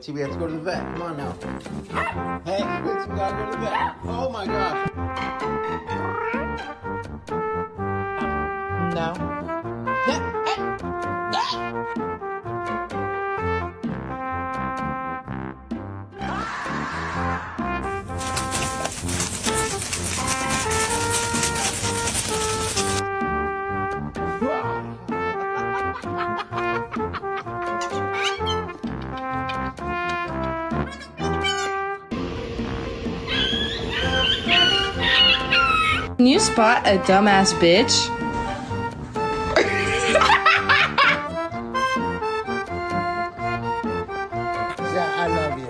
See, we have to go to the vet. Come on now. Hey, Quincy, we gotta go to the vet. Oh my gosh. No. Can you spot a dumbass bitch? Yeah, I love you.